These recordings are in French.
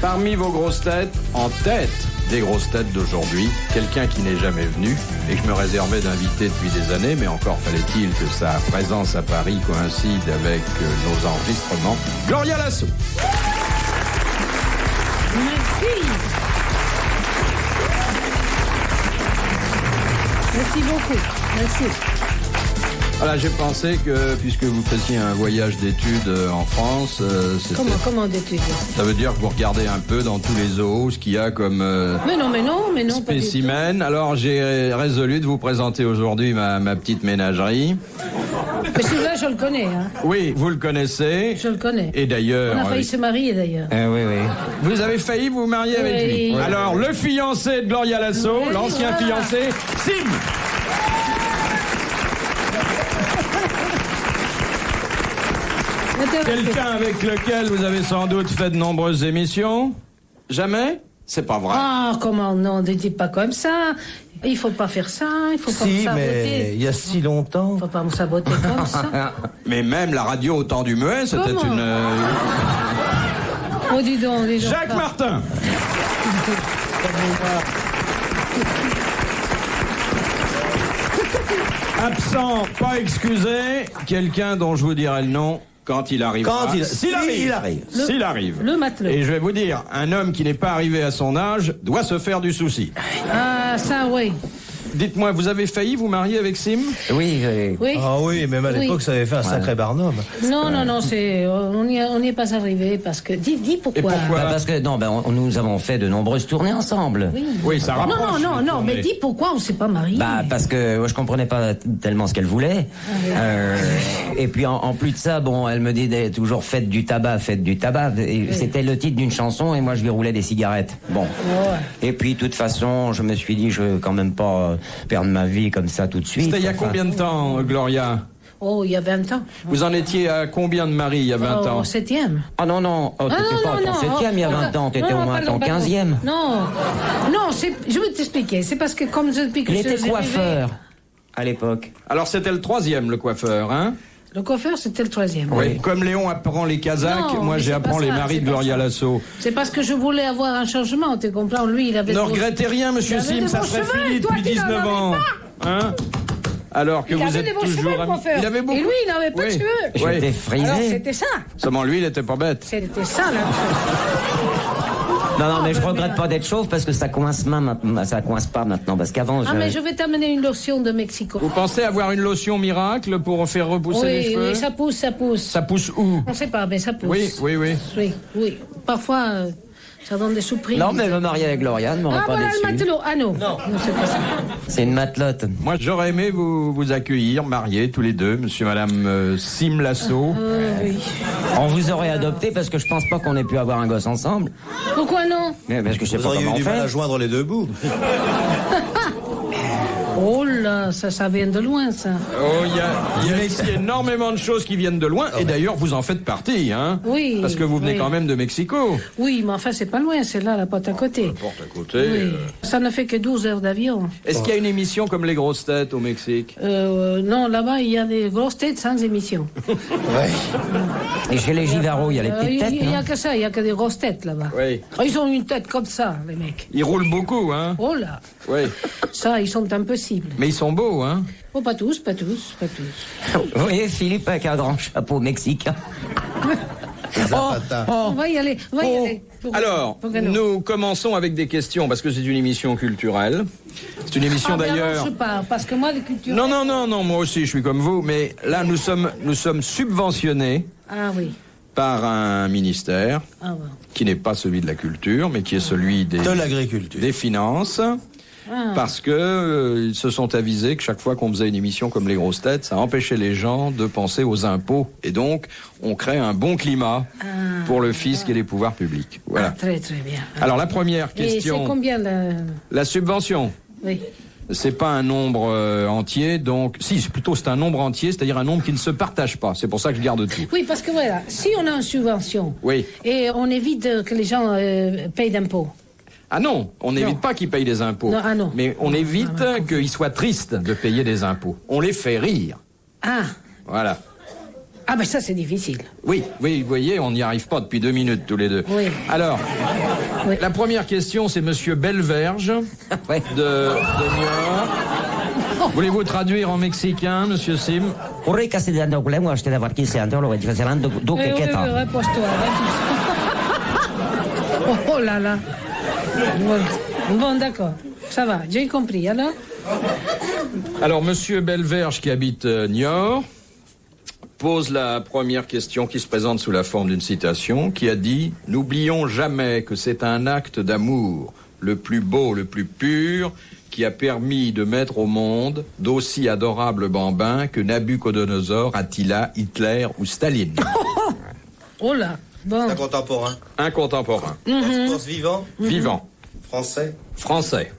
Parmi vos grosses têtes, en tête des grosses têtes d'aujourd'hui, quelqu'un qui n'est jamais venu et que je me réservais d'inviter depuis des années, mais encore fallait-il que sa présence à Paris coïncide avec nos enregistrements. Gloria Lasso. Merci. Merci beaucoup. Merci. Voilà, j'ai pensé que, puisque vous faisiez un voyage d'études en France, c'était... Comment d'études? Ça veut dire que vous regardez un peu dans tous les zoos ce qu'il y a comme Mais non, spécimen. Alors j'ai résolu de vous présenter aujourd'hui ma petite ménagerie. Mais celui-là, je le connais. Hein. Oui, vous le connaissez. Je le connais. Et d'ailleurs... On a failli se marier, d'ailleurs. Oui. Vous avez failli vous marier avec lui. Oui. Alors, le fiancé de Gloria Lasso, l'ancien fiancé, Sim. Quelqu'un avec lequel vous avez sans doute fait de nombreuses émissions? Jamais? C'est pas vrai. Ah, comment non, ne dis pas comme ça. Il faut pas faire ça, il faut pas me saboter. Mais il y a si longtemps. Il faut pas me saboter comme ça. Mais même la radio au temps du muet, c'était une... Oh, dis donc. Jacques Martin. Absent, pas excusé, quelqu'un dont je vous dirai le nom quand il arrivera. S'il arrive. Le matelot. Et je vais vous dire, un homme qui n'est pas arrivé à son âge doit se faire du souci. Ah, ça, oui. Dites-moi, vous avez failli vous marier avec Sim? Oui. Ah oui, même à l'époque, ça avait fait un sacré barnum. Non, on n'y est pas arrivé parce que... Dis pourquoi. Et pourquoi? Parce que nous avons fait de nombreuses tournées ensemble. Oui, ça rapproche. Non, mais dis pourquoi on s'est pas marié. Parce que je comprenais pas tellement ce qu'elle voulait. Et puis en plus de ça, elle me dit toujours faites du tabac. Et c'était le titre d'une chanson et moi je lui roulais des cigarettes. Bon. Ouais. Et puis de toute façon, je me suis dit je veux quand même pas perdre ma vie comme ça tout de suite. C'était il y a combien de temps, Gloria? Oh, il y a 20 ans. Vous en étiez à combien de maris il y a 20 ans? Au 7e. Ah non. T'étais pas en 7e il y a 20 ans. T'étais au moins en 15e. Non, je vais t'expliquer. C'est parce que comme depuis que il était coiffeur à l'époque. Alors c'était le 3e, le coiffeur, hein? Le coiffeur, c'était le 3e. Oui. Comme Léon apprend les Kazakhs, moi j'apprends les maris de Gloria Lasso. C'est parce que je voulais avoir un changement, tu comprends? Lui, il avait... Ne regrettez rien, monsieur Sim, ça serait fini depuis 19 ans. Hein? Alors que vous êtes toujours... Il avait beaucoup. Et lui, il n'avait pas de cheveux. J'étais frisé. Alors, c'était ça. Seulement lui, il était pas bête. C'était ça, là. Non, mais je regrette pas d'être chauve parce que ça coince pas maintenant. Parce qu'avant, mais je vais t'amener une lotion de Mexico. Vous pensez avoir une lotion miracle pour faire repousser les cheveux? Oui, ça pousse. Ça pousse où? On sait pas, mais ça pousse. Oui. Parfois, ça donne des surprises. Non, mais elle me marier avec Gloria, ne m'aurait pas déçu. Le matelot. Ah non, c'est pas ça. C'est une matelote. Moi, j'aurais aimé vous accueillir, mariés tous les deux, monsieur et madame Sim Lasso. Oui. On vous aurait adopté parce que je pense pas qu'on ait pu avoir un gosse ensemble. Pourquoi non? Mais parce que je sais pas comment on fait. Vous auriez eu du mal à joindre les deux bouts. Oh là, ça vient de loin, ça. Oh, il y a ici énormément de choses qui viennent de loin, et d'ailleurs, vous en faites partie, hein? Oui. Parce que vous venez quand même de Mexico. Oui, mais enfin, c'est pas loin, c'est là, la porte à côté. La porte à côté. Oui. Ça ne fait que 12 heures d'avion. Est-ce qu'il y a une émission comme Les Grosses Têtes au Mexique? Non, là-bas, il y a des grosses têtes sans émission. Et chez les Givaros, il y a les petites têtes, il y a que ça, il y a que des grosses têtes, là-bas. Oui. Ils ont une tête comme ça, les mecs. Ils roulent beaucoup, hein? Oh là. Oui. Ça, ils sont impossibles. Mais ils sont beaux, hein? Oh, pas tous. Vous voyez, Philippe avec un grand chapeau mexicain. On va y aller. Alors, nous commençons avec des questions, parce que c'est une émission culturelle. C'est une émission d'ailleurs... je pars, parce que moi, les cultures... Non, moi aussi, je suis comme vous, mais là, nous sommes subventionnés par un ministère qui n'est pas celui de la culture, mais qui est celui de l'agriculture, des finances. Parce que ils se sont avisés que chaque fois qu'on faisait une émission comme Les Grosses Têtes, ça empêchait les gens de penser aux impôts. Et donc, on crée un bon climat pour le fisc et les pouvoirs publics. Voilà. Très bien. Alors, la première question... Et c'est combien la subvention? Oui. C'est pas un nombre entier, donc... Si, c'est un nombre entier, c'est-à-dire un nombre qui ne se partage pas. C'est pour ça que je garde tout. Oui, parce que voilà, si on a une subvention, et on évite que les gens payent d'impôts. Ah non, on n'évite pas qu'ils payent des impôts. Non. Mais on évite qu'ils soient tristes de payer des impôts. On les fait rire. Ah. Voilà. Ah ben ça c'est difficile. Oui, vous voyez, on n'y arrive pas depuis 2 minutes tous les deux. Oui. Alors, Oui. la première question, c'est Monsieur Belverge Ouais. de Niort. Voulez-vous traduire en mexicain, Monsieur Sim? Corre castellano, volemos acheter d'avoir 15 ans, lo que serán do Oui, repose-toi. Oh là là. Bon, d'accord. Ça va, j'ai compris. Alors, Monsieur Belverge, qui habite Niort, pose la première question qui se présente sous la forme d'une citation, qui a dit « N'oublions jamais que c'est un acte d'amour, le plus beau, le plus pur, qui a permis de mettre au monde d'aussi adorables bambins que Nabucodonosor, Attila, Hitler ou Staline. » Oh là. Bon. C'est un contemporain. Un contemporain. Pense vivant. Vivant. Français. Français.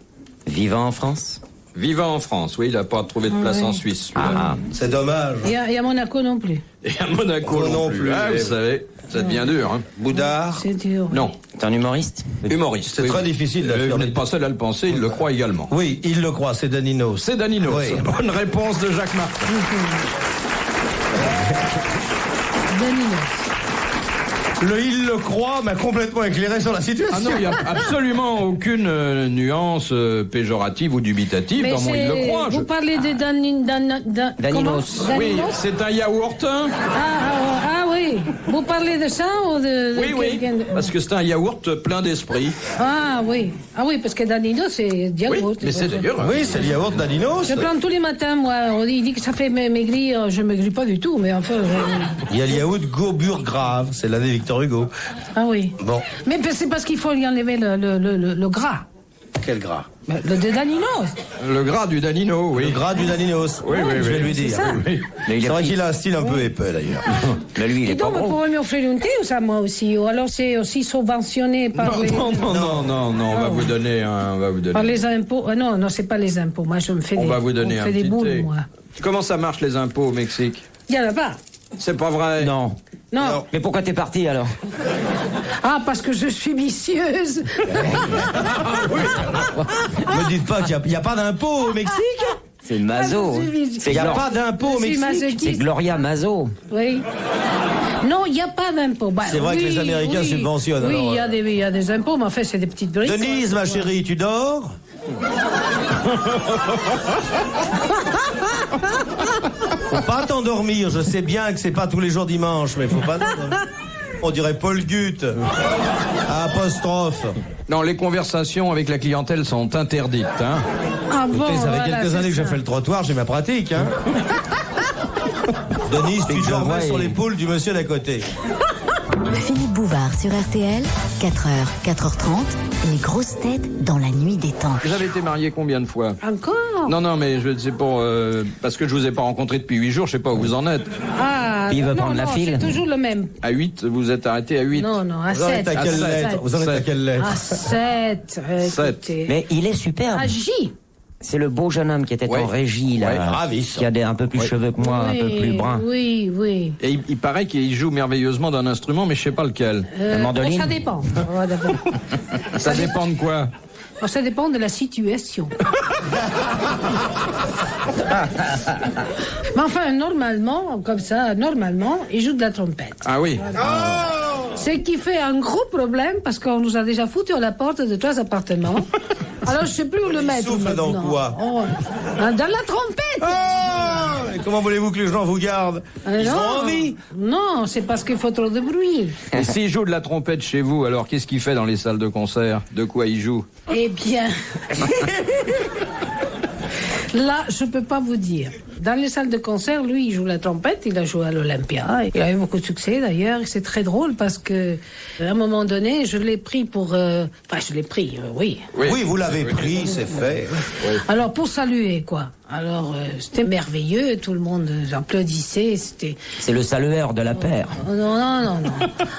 Vivant en France? Vivant en France. Oui, il n'a pas trouvé de place en Suisse, celui-là. Ah. C'est dommage. Il y a Monaco non plus. Et à Monaco non plus. Ah, vous savez, ça devient dur. Hein. Boudard. C'est dur. Non. T'es un humoriste? Humoriste. C'est très difficile Vous d'affirmer. n'êtes pas seul à le penser, il le croit également. Oui, il le croit, c'est Daninos. C'est Daninos. Oui. Bonne réponse de Jacques Martin. Il le croit m'a complètement éclairé sur la situation. Ah non, il n'y a absolument aucune nuance péjorative ou dubitative Mais dans mon il le croit. Vous parlez de Daninos. Oui, Daninos. c'est un yaourt. Hein. Ah oui. Vous parlez de ça ou de Oui, parce que c'est un yaourt plein d'esprit. Ah oui. Ah oui, parce que Danilo, c'est Oui, yaourt. mais c'est d'ailleurs... Oui, c'est le yaourt Daninos. Je prends tous les matins, moi. Il dit que ça fait maigrir. Je maigris pas du tout, mais enfin... Il y a le yaourt Gauburgrave, c'est l'année Victor Hugo. Ah oui. Bon. Mais c'est parce qu'il faut y enlever le gras. Quel gras? Le de Daninos. Le gras du Danino, oui. Le gras du Daninos. Oui, oui, Je vais oui. lui dire. ça. Oui. Mais C'est vrai pris- qu'il a un style un peu épais d'ailleurs. Mais lui, il Et est pas donc, vous gros. pouvez m'offrir une thé ou ça, moi aussi? Ou alors c'est aussi subventionné par, Non, les, non, on va vous donner un... On va vous par donner, les impôts? Non, c'est pas les impôts. Moi, je me fais on des, va vous donner on un fait des petit boules, thé. moi. Comment ça marche les impôts au Mexique? Il y en a pas. C'est pas vrai. Non. Non. Mais pourquoi t'es parti alors? Ah, parce que je suis vicieuse. Me dites pas qu'il n'y a pas d'impôt au Mexique. C'est Mazo. Ah, je suis C'est Il n'y a Glor- pas d'impôt au Je suis Mexique. masochiste. c'est Gloria Mazo. Oui. Non, il n'y a pas d'impôts. Bah, C'est vrai que les Américains subventionnent, Oui, alors, il y a des impôts, mais en fait, c'est des petites briques. Denise, ma chérie, tu dors? Faut pas t'endormir. Je sais bien que c'est pas tous les jours dimanche, mais faut pas t'endormir. On dirait Paul Gutt. Apostrophe. Non, les conversations avec la clientèle sont interdites. Hein. Ah bon, Écoutez, ça fait voilà, quelques c'est années que je ça. fais le trottoir, j'ai ma pratique. Hein. Denise, tu je dormais vois, sur et- l'épaule du monsieur d'à côté. Philippe Bouvard sur RTL, 4h, 4h30, les grosses têtes dans la nuit des temps. Vous avez été marié combien de fois? Encore? Non, mais c'est pour... parce que je vous ai pas rencontré depuis 8 jours, je sais pas où vous en êtes. Ah, Puis il veut non, prendre la non, file. c'est toujours le même. À 8, vous êtes arrêté à 8. Non, à Vous en 7. êtes à quelle sept. lettre? Vous en êtes à Sept. quelle lettre? À 7. Sept. Mais il est superbe. À J. C'est le beau jeune homme qui était Ouais. en régie, là. Ouais, ravissant. Qui a un peu plus cheveux que moi, un peu plus brun. Oui. Et il paraît qu'il joue merveilleusement d'un instrument, mais je sais pas lequel. La mandoline. Ça dépend. Oh, d'abord. Ça dépend de quoi? Oh, ça dépend de la situation. Mais enfin, normalement, il joue de la trompette. Ah oui. Ce qui fait un gros problème parce qu'on nous a déjà foutu à la porte de 3 appartements. Alors je sais plus où le mettre. souffle dans maintenant. quoi? Oh, dans la trompette. Et comment voulez-vous que les gens vous gardent? Ils Non. ont envie. Non, c'est parce qu'il faut trop de bruit. Et s'il joue de la trompette chez vous, alors qu'est-ce qu'il fait dans les salles de concert? De quoi il joue? Eh bien, là, je peux pas vous dire. Dans les salles de concert, lui, il joue la trompette, il a joué à l'Olympia. Il a eu beaucoup de succès d'ailleurs. C'est très drôle parce que, à un moment donné, je l'ai pris pour... Enfin, je l'ai pris, oui. Oui, vous l'avez pris, c'est fait. Alors, pour saluer, quoi. Alors, c'était merveilleux, tout le monde applaudissait, c'était... C'est le salueur de la paire. Non.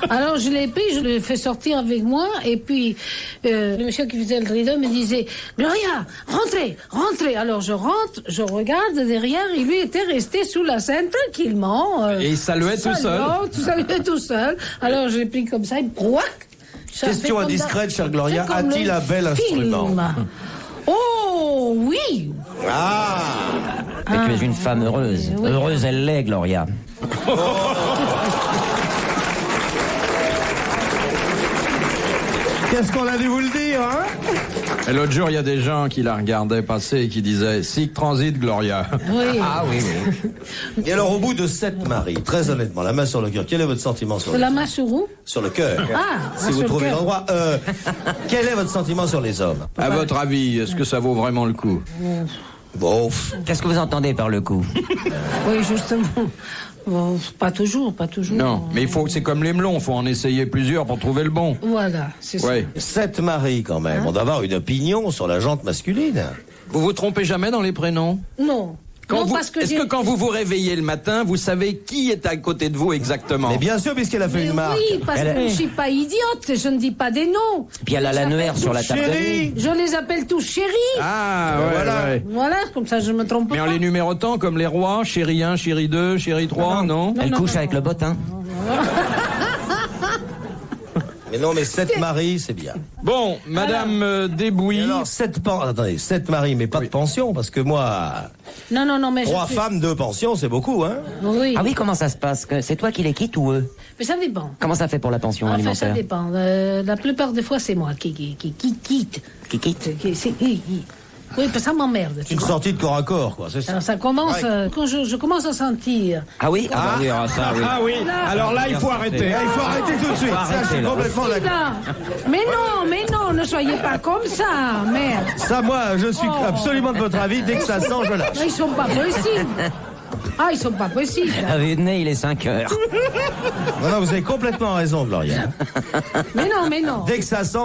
Alors, je l'ai pris, je l'ai fait sortir avec moi, et puis, le monsieur qui faisait le rideau me disait, Gloria, rentrez. Alors, je rentre, je regarde derrière, il lui était resté sous la scène tranquillement. Et il saluait tout seul. Saluait tout seul. Alors, je l'ai pris comme ça, et brouac. Ça Question fait comme indiscrète, chère Gloria, c'est comme a-t-il le un bel film. instrument? Oh, oui. Ah! Mais tu es une femme heureuse. oui. Heureuse, elle l'est, Gloria. Qu'est-ce qu'on a dû vous le dire, hein? Et l'autre jour, il y a des gens qui la regardaient passer et qui disaient « Sic transit, Gloria ». Oui. Ah oui, oui. Et alors, au bout de 7 maris, très honnêtement, la main sur le cœur, quel est votre sentiment sur La main sur où? sur le cœur? Ah, Si vous sur le trouvez cœur. l'endroit, quel est votre sentiment sur les hommes? À votre avis, est-ce que ça vaut vraiment le coup? Bon, Qu'est-ce que vous entendez par le coup? Oui, justement. Bon, pas toujours. Non, mais c'est comme les melons, faut en essayer plusieurs pour trouver le bon. Voilà, c'est ça. Ouais. 7 maris quand même. On doit avoir une opinion sur la jante masculine. Vous vous trompez jamais dans les prénoms? Non. Non, parce que Est-ce que quand vous vous réveillez le matin, vous savez qui est à côté de vous exactement? Mais bien sûr, puisqu'elle a fait Mais une marque. oui, parce que je ne suis pas idiote, je ne dis pas des noms. Puis elle a l'annuaire sur la table de nuit. Je les appelle tous chéris. Ah, ouais, Voilà. ouais. Voilà, comme ça je me trompe Mais en pas. les numérotant comme les rois, chéri 1, chéri 2, chéri 3, non? Elle couche avec le bottin. Mais non, mais 7 maris, c'est bien. Bon, Madame Et Desbouilly, alors, 7 maris, mais pas de pension, parce que moi, Non, mais 3 femmes, 2 pensions, c'est beaucoup, hein? Oui, Ah oui, comment ça se passe? C'est toi qui les quittes ou eux? mais ça dépend. Comment ça fait pour la pension Enfin, alimentaire? ça dépend. La plupart des fois, c'est moi qui quitte. Qui quitte? Oui, parce que ça m'emmerde. tu Une vois. sortie de corps à corps, quoi, c'est ça. Alors ça commence, quand je commence à sentir. Ah oui? Ah, bah oui, alors ça, oui. ah oui, alors là, il faut arrêter. Il faut arrêter tout de suite. Ça, je suis complètement d'accord. Là. Mais non, ne soyez pas comme ça, merde. Ça, moi, je suis absolument de votre avis. Dès que ça sent, je lâche. Ils sont pas possibles. Ah, ils sont pas possibles. À vue de nez, il est 5 heures. Non, vous avez complètement raison, Gloria. Mais non. Dès que ça sent,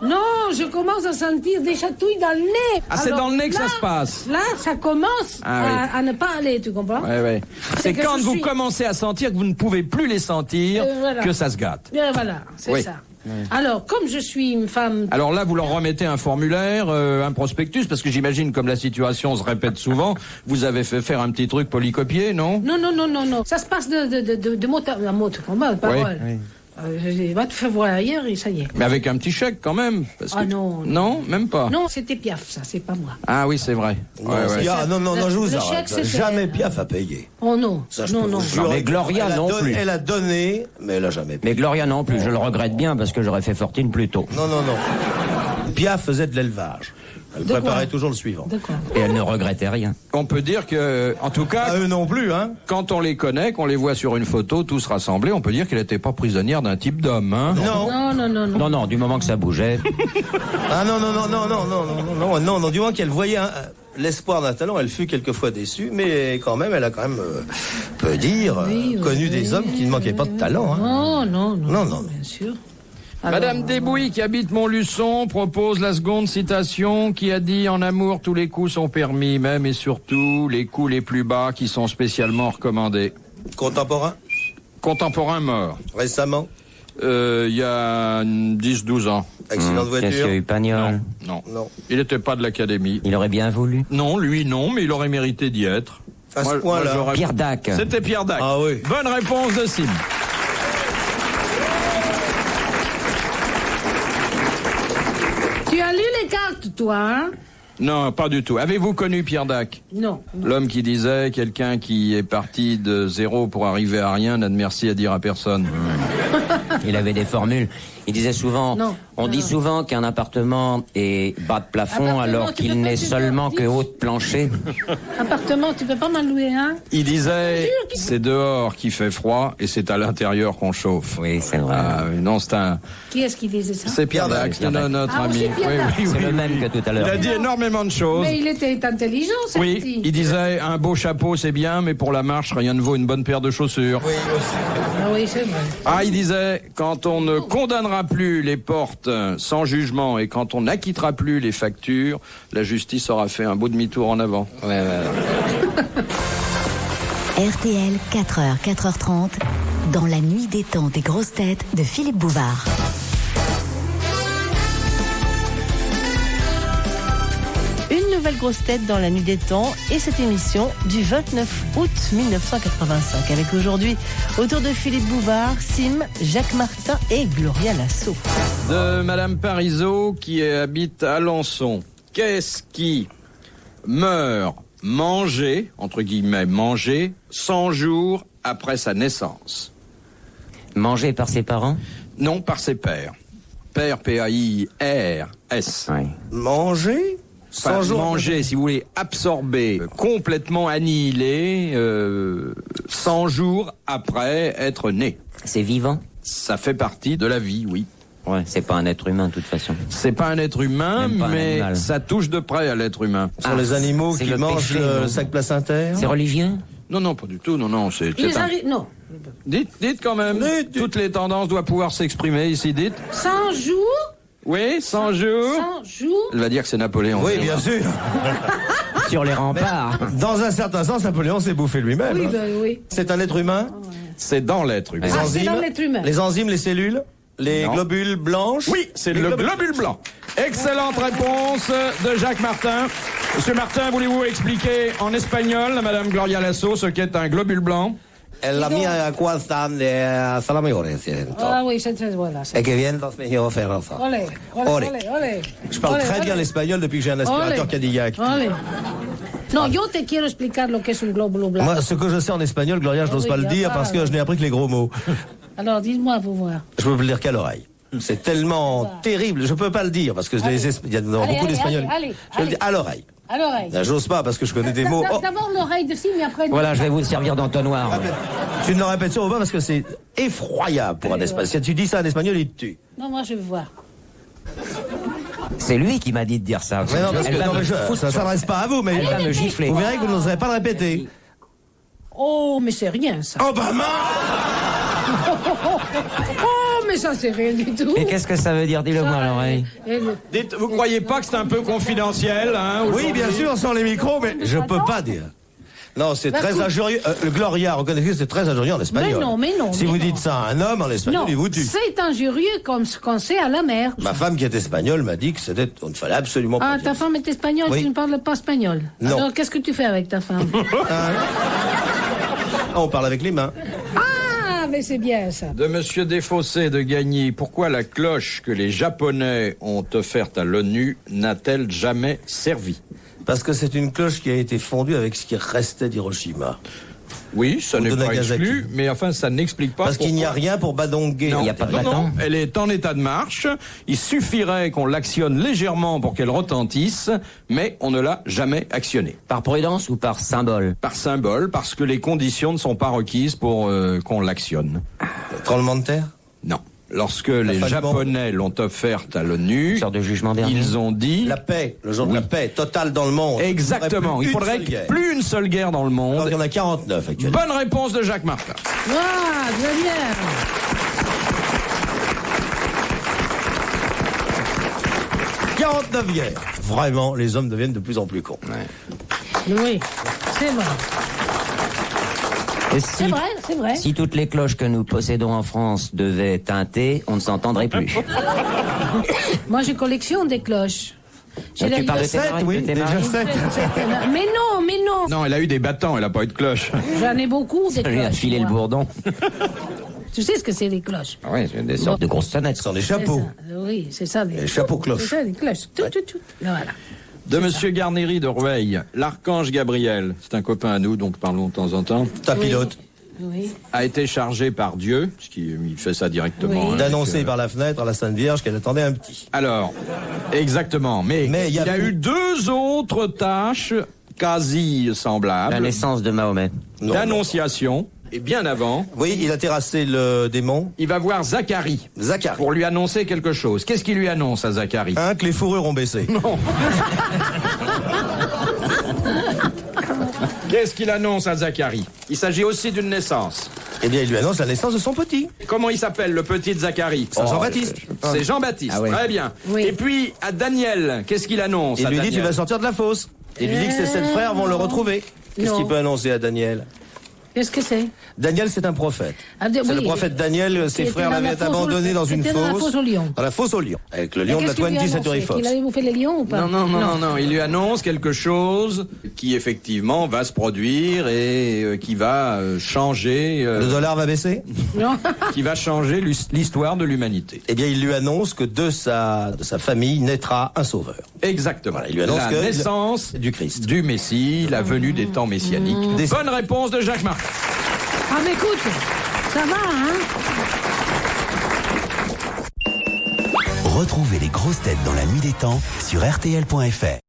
Non, je commence à sentir des chatouilles dans le nez. Ah, c'est dans le nez que ça se passe. Là, ça commence Ah, à ne pas aller, tu comprends? Ouais, ouais. C'est que quand je vous suis- commencez à sentir que vous ne pouvez plus les sentir Voilà. que ça se gâte. Voilà, c'est Oui. ça. Alors, comme je suis une femme... Alors là, vous leur remettez un formulaire, un prospectus, parce que j'imagine, comme la situation se répète souvent, vous avez fait faire un petit truc polycopié, non? Non. Ça se passe de mot à mot, tu comprends? Parole. Oui. Va te faire voir ailleurs et ça y est. Mais avec un petit chèque quand même. Parce Ah que... non. Non, même pas. Non, c'était Piaf, ça, c'est pas moi. Ah oui, c'est vrai. non, Ouais, ouais. non, je vous Le arrête. chèque, c'était- Jamais Piaf a payé. Oh non, Ça, je non, peux non. vous jurer. Non, mais Gloria Elle a non donné- plus. Elle a donné, mais elle a jamais payé. Mais Gloria non plus, je le regrette bien parce que j'aurais fait fortune plus tôt. Non. Piaf faisait de l'élevage. Elle De quoi préparait toujours le suivant. D'accord. Et elle ne regrettait rien. On peut dire que, en tout cas, À eux non plus, hein. quand on les connaît, qu'on les voit sur une photo, tous rassemblés, on peut dire qu'elle n'était pas prisonnière d'un type d'homme, hein? Non. Non, du moment que ça bougeait. Ah non, du moins qu'elle voyait l'espoir d'un talent, elle fut quelquefois déçue, mais quand même, elle a quand même, peut dire, connu des hommes qui ne manquaient pas de talent, hein. Non, Non. bien sûr. Alors, Madame Desbouilly, qui habite Montluçon, propose la seconde citation qui a dit « En amour, tous les coups sont permis, même et surtout les coups les plus bas qui sont spécialement recommandés. Contemporain, » Contemporain mort. récemment, Il y a 10-12 ans. accident de Qu'est-ce qu'il y a voiture. eu, Pagnol? Non. Non. Il n'était pas de l'académie. Il aurait bien voulu. Non, lui non, mais il aurait mérité d'y être. À ce point-là. j'aurais- Pierre Dac. C'était Pierre Dac. Ah oui. Bonne réponse de Sim. Tu as lu les cartes, toi, hein? Non, pas du tout. Avez-vous connu Pierre Dac? Non. L'homme qui disait, quelqu'un qui est parti de zéro pour arriver à rien n'a de merci à dire à personne. Il avait des formules. Il disait souvent, Non. on dit souvent qu'un appartement est bas de plafond Appartement, alors tu qu'il peux pas- n'est tu peux- seulement dis- que haut de plancher. Appartement, tu peux pas m'en louer, hein? Il disait, Jure qu'il- c'est dehors qui fait froid et c'est à l'intérieur qu'on chauffe. Oui, c'est vrai. Ah, non, Qui est-ce qui disait ça? c'est Pierre Pierre Dac, Dac. c'est notre Ah, ami. aussi Pierre Dac. C'est le même que tout à Il l'heure. a dit énormément de choses. Mais il était intelligent, ce Oui, petit. il disait, un beau chapeau c'est bien, mais pour la marche, rien ne vaut une bonne paire de chaussures. Ah oui, c'est vrai. Ah, il disait, quand on ne condamnera plus les portes sans jugement et quand on n'acquittera plus les factures, la justice aura fait un beau demi-tour en avant. RTL, 4h, 4h30, dans la nuit des temps des grosses têtes de Philippe Bouvard. Une nouvelle grosse tête dans la nuit des temps et cette émission du 29 août 1985 avec aujourd'hui autour de Philippe Bouvard, Sim, Jacques Martin et Gloria Lasso. De Madame Parisot qui habite à Alençon. Qu'est-ce qui meurt manger, entre guillemets manger, 100 jours après sa naissance. Mangé par ses parents? Non, par ses pères. Père, P-A-I-R-S. Oui. Manger 100 jours manger, si vous voulez, absorber, complètement annihilé, 100 jours après être né. C'est vivant? Ça fait partie de la vie, oui. Ouais, c'est pas un être humain de toute façon. C'est pas un être humain, mais ça touche de près à l'être humain. Ce sont les animaux qui mangent le sac placentaire. C'est religieux? Non, pas du tout, non, Non. Dites quand même, toutes les tendances doivent pouvoir s'exprimer ici, dites. 100 jours. Oui, 100 jours. 100 jours. Elle va dire que c'est Napoléon. Oui, bien sûr. Sur les remparts. Dans un certain sens, Napoléon s'est bouffé lui-même. Oui, oui. C'est un être humain. C'est dans l'être humain. C'est dans l'être humain. Les enzymes, les cellules, les globules blanches. Oui, c'est le globule blanc. Excellente réponse de Jacques Martin. Monsieur Martin, voulez-vous expliquer en espagnol à Madame Gloria Lasso ce qu'est un globule blanc? La mia qua sta la mejor. Ah oui, c'est très voilà. Et que viennent los mejores ferros. Olé, olé, olé. Je parle très bien l'espagnol depuis que j'ai un aspirateur Cadillac. Olé. Non, yo te quiero explicar lo que es un glóbulo blanco. Moi, ce que je sais en espagnol, Gloria, je n'ose pas le dire parce que je n'ai appris que les gros mots. Alors, dis-moi, vous voir. Je peux le dire qu'à l'oreille. C'est tellement terrible, je peux pas le dire parce que il y a beaucoup d'Espagnols. Je le dis à l'oreille. À l'oreille. J'ose pas parce que je connais des mots. D'abord l'oreille de ci, mais après... Voilà, je vais vous servir d'entonnoir. Tu ne le répètes sûrement pas parce que c'est effroyable pour un espagnol. Si tu dis ça en espagnol, il te tue. Non, moi je veux voir. C'est lui qui m'a dit de dire ça. Mais non, parce que ça s'adresse pas à vous, mais Elle va me gifler. vous verrez que vous n'oserez pas le répéter. Oh, mais c'est rien ça. Oh bah Oh, mais ça c'est rien du tout. Et qu'est-ce que ça veut dire? Dis-le-moi à l'oreille. Dites, vous croyez pas que c'est un peu confidentiel, hein? Oui, bien sûr, sans les micros, mais je peux pas dire. Non, c'est très injurieux. Gloria, reconnaissez, c'est très injurieux en espagnol. Mais non. Si vous dites ça à un homme en espagnol, il vous tue. C'est injurieux comme quand c'est à la mer. Ma femme qui est espagnole m'a dit que c'était, on ne fallait absolument pas. Ah, ta femme est espagnole, oui. Tu ne parles pas espagnol. Non. Alors, qu'est-ce que tu fais avec ta femme? On parle avec les mains. Ah, mais c'est bien ça. De Monsieur Desfossés de Gagny, pourquoi la cloche que les Japonais ont offerte à l'ONU n'a-t-elle jamais servi? Parce que c'est une cloche qui a été fondue avec ce qui restait d'Hiroshima. Oui, ça n'est pas exclu, mais enfin, ça n'explique pas. Parce qu'il n'y a rien pour badonguer. Il n'y a pas de bâton. Non, elle est en état de marche. Il suffirait qu'on l'actionne légèrement pour qu'elle retentisse, mais on ne l'a jamais actionnée. Par prudence ou par symbole? Par symbole, parce que les conditions ne sont pas requises pour qu'on l'actionne. Tremblement de terre? Non. Lorsque les Japonais l'ont offerte à l'ONU, Sorte de jugement dernier. ils ont dit... La paix, le jour de la paix totale dans le monde. Exactement. Il faudrait plus une seule guerre dans le monde. Alors, il y en a 49 actuellement. Bonne réponse de Jacques Martin. Ah, très bien. 49 guerres. Vraiment, les hommes deviennent de plus en plus cons. Oui, c'est vrai. Et C'est vrai. Si toutes les cloches que nous possédons en France devaient teinter, on ne s'entendrait plus. Moi, j'ai collection des cloches. Tu parles de tes 7, maris, oui, de tes déjà maris 7. Mais non. Non, elle a eu des battants, elle n'a pas eu de cloche. J'en ai beaucoup, des Ça lui a cloches. filé le moi. bourdon. Tu sais ce que c'est, les cloches? Ah oui, c'est des sortes de grosses sonnettes. Ce sont des C'est chapeaux. ça. Oui, c'est ça. Les chapeaux cloches. C'est ça, des cloches. Tout. Voilà. De Monsieur Garnéry de Rueil, l'archange Gabriel, c'est un copain à nous, donc parlons de temps en temps, Ta pilote. Oui. a été chargé par Dieu, il fait ça directement. Oui. hein, D'annoncer par la fenêtre à la Sainte Vierge qu'elle attendait un petit. Alors, exactement, mais il y a eu deux autres tâches quasi La semblables naissance de Mahomet. Non, d'annonciation, et bien avant, Oui, il a terrassé le démon. il va voir Zacharie Zacharie. pour lui annoncer quelque chose. Qu'est-ce qu'il lui annonce à Zacharie? Que les fourrures ont baissé. Qu'est-ce qu'il annonce à Zacharie? Il s'agit aussi d'une naissance. Eh bien, il lui annonce la naissance de son petit. Comment il s'appelle, le petit de Zacharie? Jean-Baptiste. C'est Jean-Baptiste, Ah oui. très bien. Oui. Et puis, à Daniel, qu'est-ce qu'il annonce Il à lui dit, Daniel? tu vas sortir de la fosse. Il lui dit que ses 7 frères vont le retrouver. Qu'est-ce Non. qu'il peut annoncer à Daniel? Qu'est-ce que c'est? Daniel, c'est un prophète. Ah, C'est oui. le prophète Daniel, ses était frères dans la l'avaient fosse abandonné dans une était dans la fosse au lion. Dans la fosse au lion. Avec le lion de la Qu'est-ce qu'il lui a 20th Century annoncé? Fox. Qu'il allait bouffer les lions ou pas? Non. Il lui annonce quelque chose qui, effectivement, va se produire et qui va changer... Le dollar va baisser? Non. qui va changer l'histoire de l'humanité. Eh bien, il lui annonce que de sa famille naîtra un sauveur. Exactement. Voilà, il lui annonce la que naissance du Christ. du Messie, la venue des temps messianiques. Bonne réponse de Jacques Martin. Ah mais écoute, ça va, hein? Retrouvez les grosses têtes dans la nuit des temps sur RTL.fr.